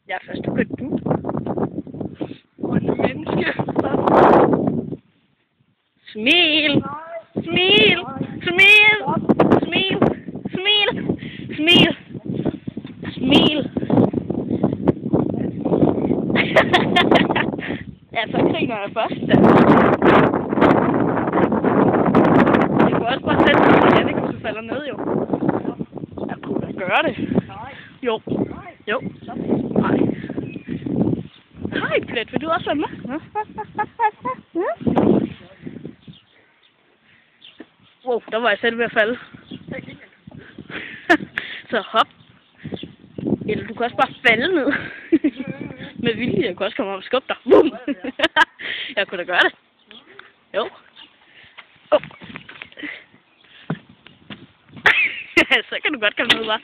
Ja, først du kan du. Menneske. Smil! Smil! Smil! Smil! Smil! Smil! Smil! Ja, så griner jeg først, da. Jeg kunne også bare sætte mig igen, ikke, hvis du falder ned, jo. Jeg kunne da gøre det. Nej. Jo. Jo. Nej. Hej, Plet, vil du også være med? Wow, der var jeg selv ved at falde. Så hop. Eller du kan også bare falde ned. Med vilje, jeg kunne også komme op og skubbe dig. Boom! Jeg kunne da gøre det. Jo. Oh. Så kan du godt komme ned, bare.